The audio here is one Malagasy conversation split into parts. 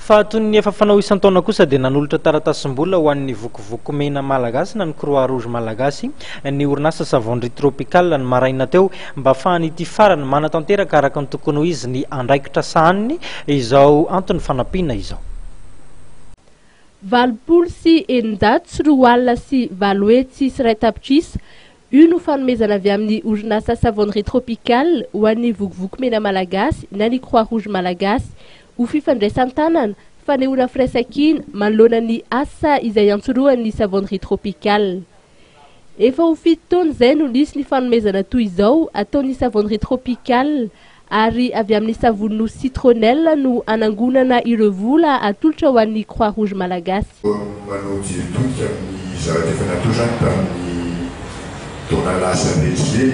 Fa toy ny efa fanao isan-taona kosa dia nanolotra taratasy-mbola ho an'ny vokovoko mena malagasy na ny Croix Rouge malagasy ny orinasa Savonnerie Tropicale ny maraina teo mba ahafahany ity farany manatanteraka araka ny tokony ho izy ny andraikitra sahaniny izao antony fanampiana izao. Valopolo sy eninjato sy roa alina sy valo hetsy sy iray tapitrisa io no fanomezana avy amin'ny orinasa Savonnerie Tropicale ho an'ny vokovoko mena malagasy na ny Croix Rouge malagasy ho fifandraisan-tanana fanehoana firaisan-kina manoloana ny asa izay antsoroan'ny Savonnerie Tropicale. Efa ho 7 taona izay no nisy ny fanomezana toy izao ataon'ny Savonnerie Tropicale ary avy amin'ny savony citronnelle no anangonana ireo vola atolotra ho an'ny Croix Rouge malagasy. Manao jirotonika amin'ny zavatra efa natao zany tamin'ny taona lasa rehetra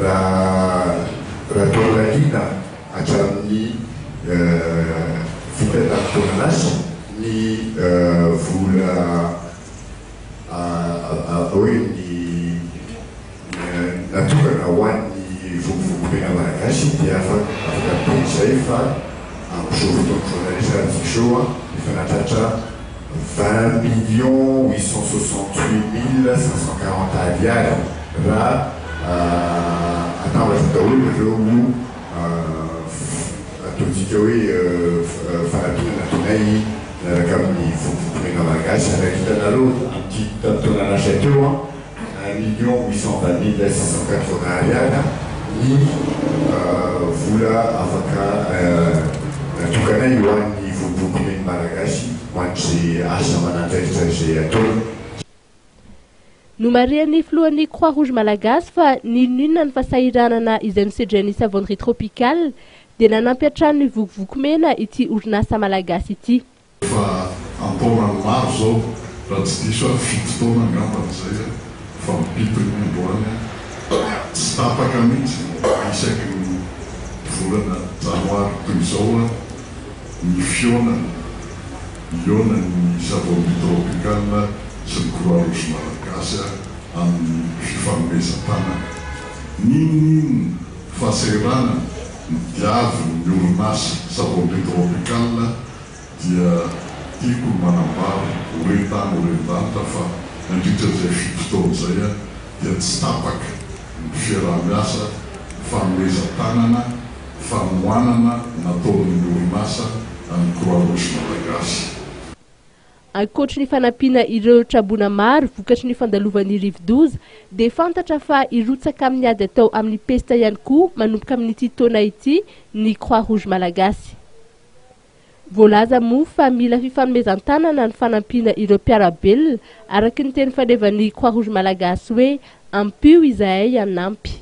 raha taolaliana hatramin'ny vita tamin'ny taona lasa ny vola hoe ny natokana ho an'ny vokovoko mena malagasy dia afaka ampian'izay fa amin'izao fotoana journaliste araiky zao efa natratra 20 868 540 ariary raha atambatra daholo ireo ataontsika hoe fanampiana nataonay naraka amin'ny vokovoko mena malagasy araka hitanareo ity tamin'ny taona lasa teo 1 820 680 ariary ny vola afaka natokanay ho an'ny vokovoko mena malagasy ho an'izay asa manandraikitra izay ataony. Nomarian'ny filohan'ny Croix Rouge malagasy fa n'inona ny fahasahiranana izay nosedran'ny Savonnerie Tropicale dia nanampy hatrany ny vokovoko mena ity orinasa malagasy ity. Fa antaonany maro zao raha tsy diso hoe 7 taona angambany izay fa mipitony androany tsy tapaka mihitsy isaky ny volana janoary toy izao ny fionany ionany Savonnerie Tropicale sy ny Croix Rouge malagasy amin'ny fifanomezan-tanana. N'inona fahasahirana ny diavy ny orinasa Savonnerie Tropicale dia tiako manambara horentanitra fa nandritra izay 7 taona izay dia tsy tapaka ny fiarah-miasa fanomezan-tanana famoanana nataon'ny orinasa ny Croix Rouge malagasy. Ankoatry ny fanampiana ireo trabona maro vokatry ny fandalovan'ny rivo-doza dia fantatra fa irotsaka amin'ny ady atao amin'ny pesta ihany koa manomboka amin'ity taona ity ny Croix Rouge malagasy. Voalaza moa fa mila fifanomezan-tanana ny fanampiana ireo mpiarabelona araka ny teny falevan'ny Croix Rouge malagasy hoe ampio izahay hanampy.